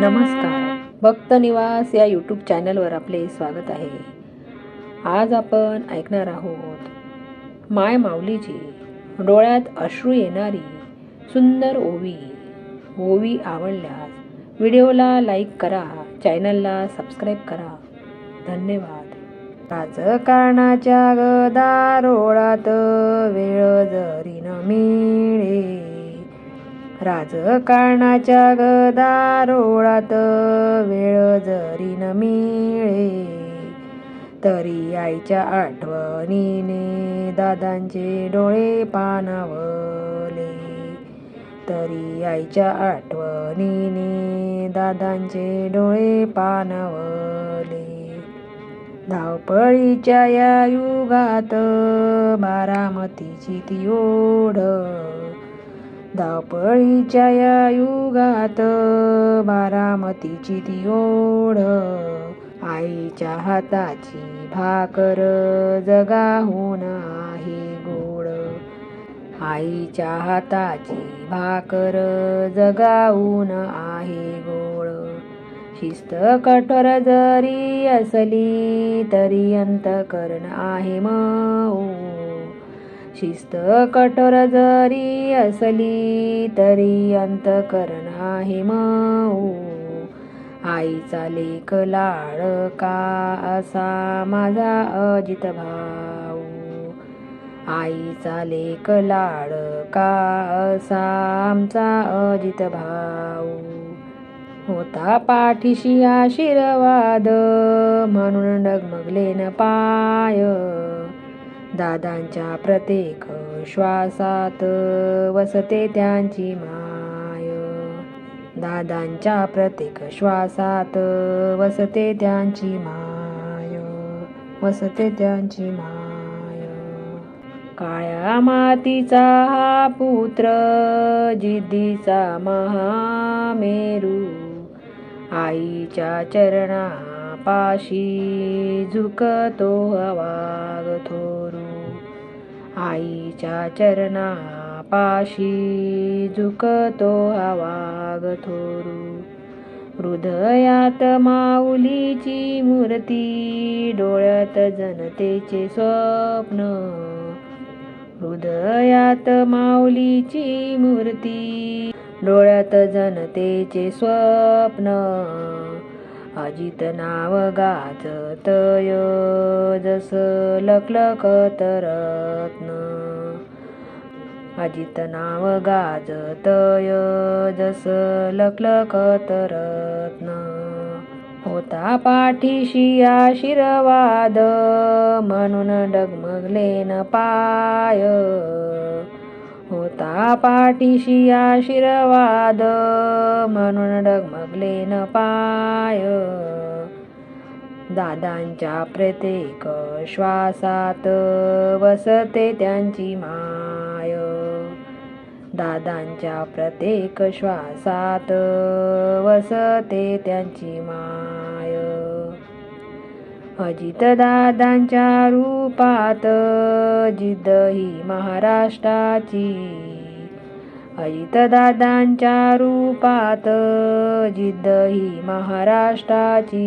नमस्कार, भक्त निवास या यूट्यूब चॅनलवर आपले स्वागत आहे. आज आपण ऐकणार आहोत माय माऊलीची डोळ्यात अश्रू येणारी सुंदर ओवी. ओवी आवडल्यास व्हिडिओला लाईक करा, चॅनलला सबस्क्राईब करा. धन्यवाद. राजकारणाच्या गदारोळात वेळ जरी न मिळे, राजकारणाच्या गदारोळात वेळ जरी न मिळे, तरी आईच्या आठवणीने दादांचे डोळे पाणावले, तरी आईच्या आठवणीने दादांचे डोळे पाणावले. धावपळीच्या या युगात बारामतीची ती ओढ, धावपळीच्या या युगात बारामतीची ती ओढ, आईच्या हाताची भाकर जगाहून आहे गोड, आईच्या हाताची भाकर जगाहून आहे गोड. शिस्त कठोर जरी असली तरी अंतःकरण आहे मऊ, शिस्त कठोर जरी असली तरी अंतःकरण आहे मऊ. आईचा लेक लाडका असा माझा अजित भाऊ, आईचा लेक लाडका असा आमचा अजित भाऊ. होता पाठीशी आशीर्वाद म्हणून डगमगले न पाय, दादांच्या प्रत्येक श्वासात वसते त्यांची माय, दादांच्या प्रत्येक श्वासात वसते त्यांची माय, वसते त्यांची माय. काळ्या मातीचा हा पुत्र जिद्दीचा महामेरू, आईच्या चरणापाशी झुकतो वाघ थोरू, आईच्या चरणापाशी झुकतो वाघ थोरू. हृदयात माऊलीची मूर्ती, डोळ्यात जनतेचे स्वप्न, हृदयात माऊलीची मूर्ती, डोळ्यात जनतेचे स्वप्न. अजित नाव गाजतय जस लखलखत रत्न, अजित नाव गाजतय जस लखलखत रत्न. होता पाठीशी आशीर्वाद म्हणून डगमगले न पाय, होता पाठीशी आशीर्वाद म्हणून डगमगले न पाय. दादांच्या प्रत्येक श्वासात वसते त्यांची माय, दादांच्या प्रत्येक श्वासात वसते त्यांची माय. अजित दादांच्या रूपात जिद्द ही महाराष्ट्राची, अजित दादांच्या रूपात जिद्द ही महाराष्ट्राची.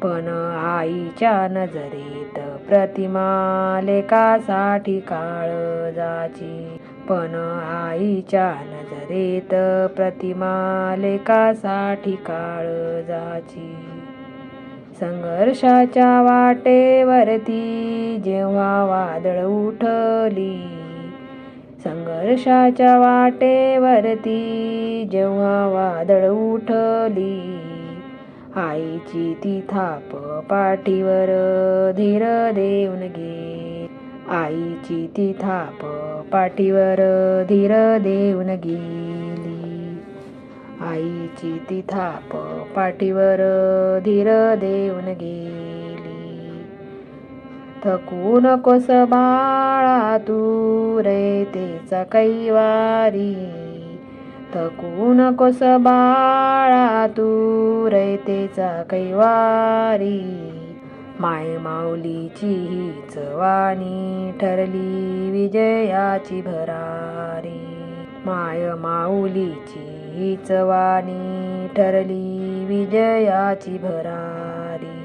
पण आईच्या नजरेत प्रतिमा लेकासाठी काळजाची, पण आईच्या नजरेत प्रतिमा लेकासाठी काळजाची. संघर्षाच्या वाटेवरती जेव्हा वादळ उठली, संघर्षाच्या वाटेवरती जेव्हा वादळ उठली, आईची ती थाप पाठीवर धीर देऊन गेली, आईची ती थाप पाठीवर धीर देऊन गेली, आईची ती थाप पाठीवर धीर देऊन गेली. थकू नकोस बाळा तू रयतेचा कैवारी, थकू नकोस बाळा तू रयतेचा कैवारी. माय माऊलीची हीच वाणी ठरली विजयाची भरारी, माय माऊलीची हीच वाणी ठरली विजयाची भरारी.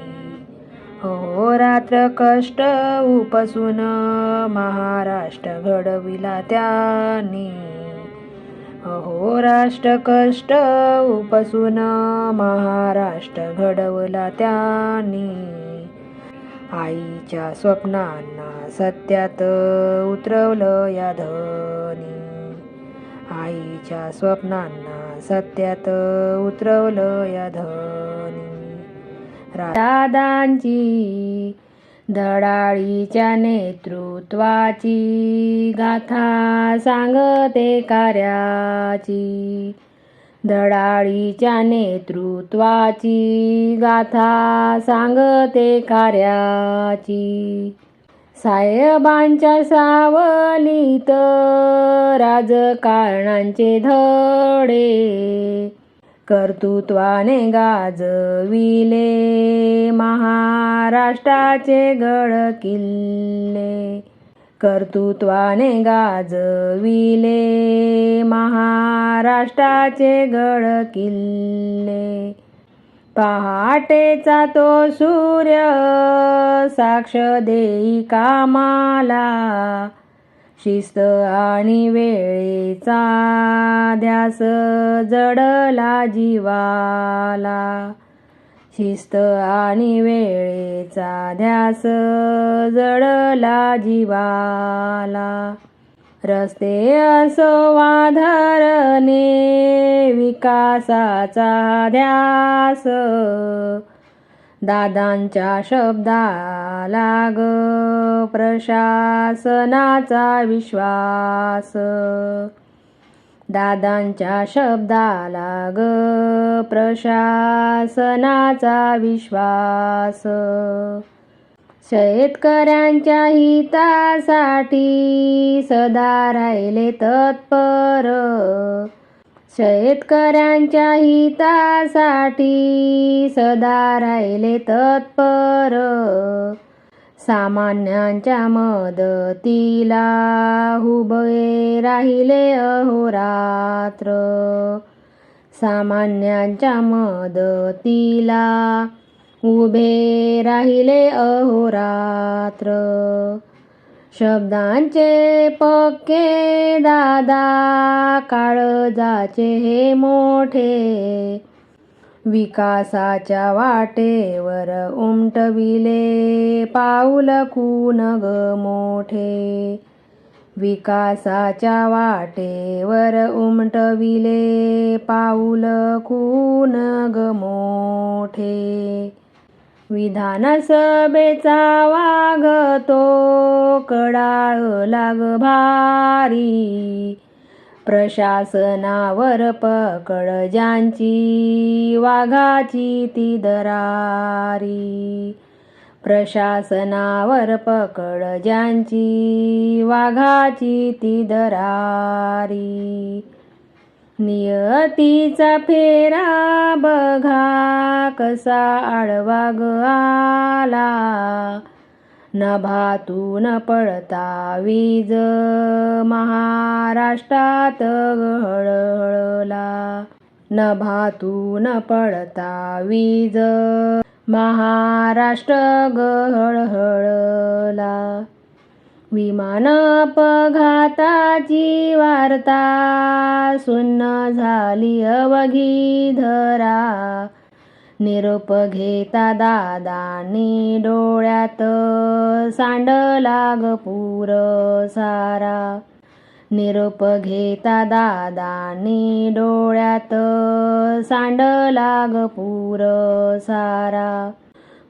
अहोरात्र कष्ट उपसून महाराष्ट्र घडविला त्यांनी. अहोरात्र कष्ट उपसून महाराष्ट्र घडवला त्यांनी. आईच्या स्वप्नांना सत्यात उतरवलं या धनी. आईच्या स्वप्नांना सत्यात उतरवलं या धनी. दादांची धडाडीच्या नेतृत्वाची गाथा सांगते कार्याची. धडाडीच्या नेतृत्वाची गाथा सांगते कार्याची. साहेबांच्या सावलीत राजकारणांचे धडे कर्तृत्वाने गाजविले महाराष्ट्राचे गड किल्ले. कर्तृत्वाने गाजविले महाराष्ट्राचे गड किल्ले. पहाटेचा तो सूर्य साक्ष देई कामाला. शिस्त आणि वेळेचा ध्यास जडला जीवाला. शिस्त आणि वेळेचा ध्यास जडला जीवाला. रस्ते असो वाधारणे विकासाचा ध्यास. दादांच्या शब्दाला ग प्रशासनाचा विश्वास. दादांच्या शब्दाला ग प्रशासनाचा विश्वास. शेतकऱ्यांच्या हितासाठी सदा राहिले तत्पर. शेतकऱ्यांच्या हितासाठी सदा राहिले तत्पर. सामान्यांच्या मदतीला उभे राहिले अहोरात्र. सामान्यांच्या मदतीला उभे राहिले अहोरात्र. शब्दांचे पक्के दादा काळजाचे हे मोठे. विकासाच्या वाटेवर उमटविले पाऊल खून ग मोठे. विकासाच्या वाटेवर उमटविले पाऊल खून ग मोठे. विधानसभेचा वागतो कडाळ लाग भारी. प्रशासनावर पकड ज्यांची वाघाची ती दरारी. प्रशासनावर पकड ज्यांची वाघाची ती दरारी. नियतीचा फेरा बघा कसा आडवा ग आला. नभातून पडता वीज महाराष्ट्रात हळहळला. नभातून पडता वीज महाराष्ट्र हळहळला. विमान अपघाताची वार्ता सुन्न झाली अवघी धरा. निरोप घेता दादांनी डोळ्यात सांडला ग पूर सारा. निरोप घेता दादांनी डोळ्यात सांडला ग पूर सारा.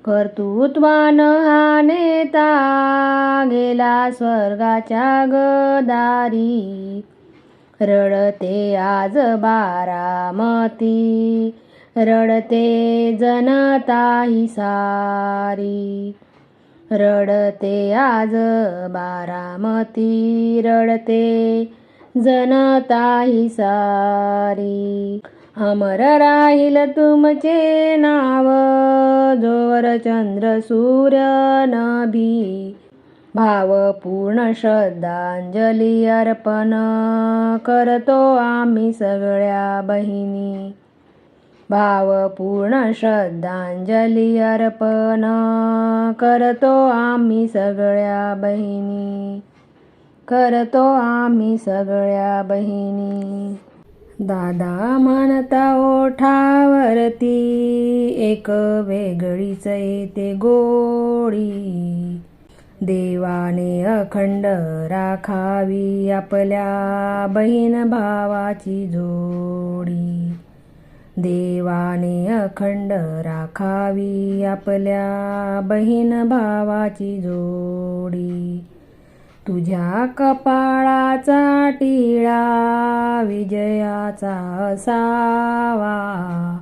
कर्तृत्वान हा नेता गेला स्वर्गाच्या गदारी. रडते आज बारामती रडते जनता ही सारी. रडते आज बारामती रडते जनता ही सारी. अमर राहील तुमचे नाव जोवर चंद्र सूर्य नभी. भावपूर्ण श्रद्धांजली अर्पण करतो आम्ही सगळ्या बहिणी. भावपूर्ण श्रद्धांजली अर्पण करतो आम्ही सगळ्या बहिणी. करतो आम्ही सगळ्या बहिणी. दादा म्हणता ओठावरती एक वेगळीच येते गोडी. देवाने अखंड राखावी आपल्या बहीण भावाची जोडी. देवाने अखंड राखावी आपल्या बहीण भावाची जोडी. तुझ्या कपाळाचा टिळा विजयाचा असावा.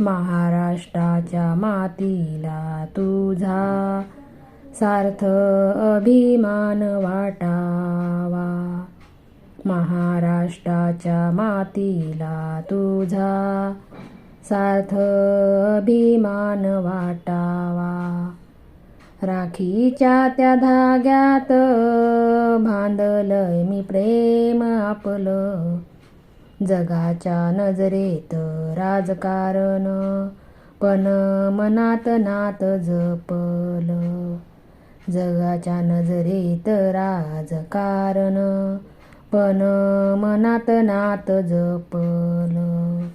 महाराष्ट्राच्या मातीला तुझा सार्थ अभिमान वाटावा. महाराष्ट्राच्या मातीला तुझा सार्थ अभिमान वाटावा. राखीच्या त्या धाग्यात बांधलंय मी प्रेम आपलं. जगाच्या नजरेत राजकारण पण मनात नात जपलं. जगाच्या नजरेत राजकारण पण मनात नात जपलं.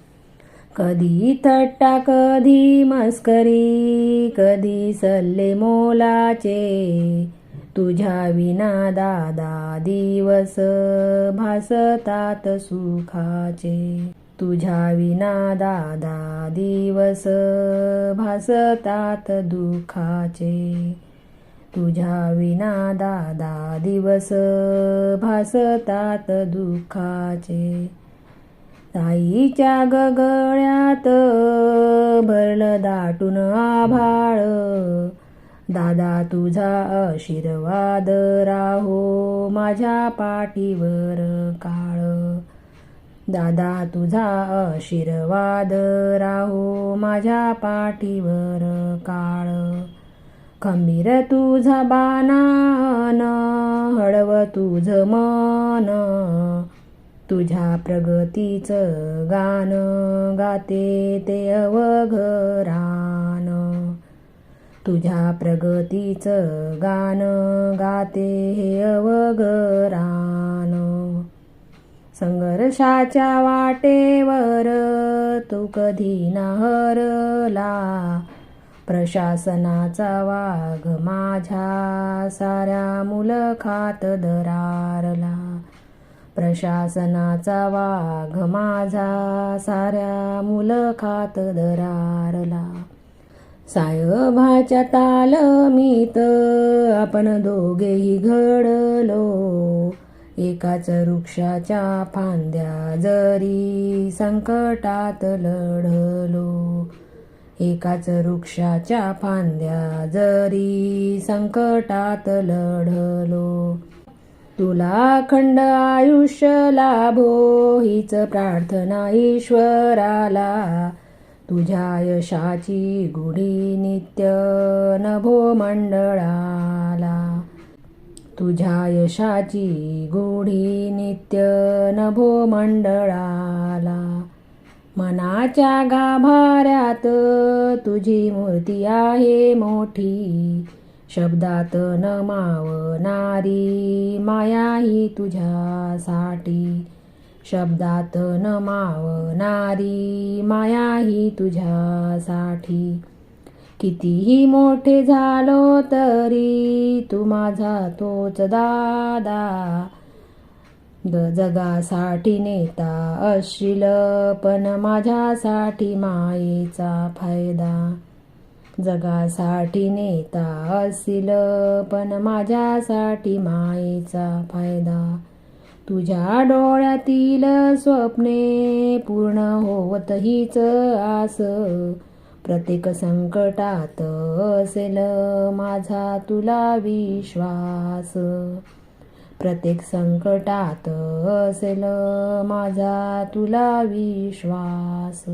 कधी थट्टा कधी मस्करी कधी सल्ले मोलाचे. तुझ्या विना दादा दिवस भासतात सुखाचे. तुझ्या विना दादा दिवस भासतात दुःखाचे. तुझ्या विना दादा दिवस भासतात दुःखाचे. ताईच्या गगळ्यात भरलं दाटून आभाळ. दादा तुझा आशीर्वाद राहो माझ्या पाठीवर काळ. दादा तुझा आशीर्वाद राहो माझ्या पाठीवर काळ. खंबीर तुझा बाणान हळव तुझं मन. तुझ्या प्रगतीचं गान गाते ते अवघ रान. तुझ्या प्रगतीचं गान गाते हे अवघ रान. संघर्षाच्या वाटेवर तू कधी ना हरला. प्रशासनाचा वाघ माझ्या साऱ्या मुलखात दरारला. प्रशासनाचा वाघ माझा साऱ्या मुलखात दरारला. साहेबाच्या तालमीत आपण दोघेही घडलो. एकाच वृक्षाच्या फांद्या जरी संकटात लढलो. एकाच वृक्षाच्या फांद्या जरी संकटात लढलो. तुला अखंड आयुष्य लाभो हीच प्रार्थना ईश्वराला. तुझ्या यशाची गुढी नित्य नभो मंडळाला. तुझ्या यशाची गुढी नित्य नभो मंडळाला. मनाच्या गाभाऱ्यात तुझी मूर्ती आहे मोठी. शब्दात न मावणारी माया ही तुझ्यासाठी. शब्दात न मावणारी माया ही तुझ्यासाठी. कितीही मोठे झालो तरी तू माझा तोच दादा. जगासाठी नेता असशील पण माझ्यासाठी मायेचा फायदा. जगासाठी नेता असशील पण माझ्यासाठी मायेचा फायदा. तुझ्या डोळ्यातील स्वप्ने पूर्ण होवत हीच आस. प्रत्येक संकटात असेल माझा तुला विश्वास. प्रत्येक संकटात असेल माझा तुला विश्वास.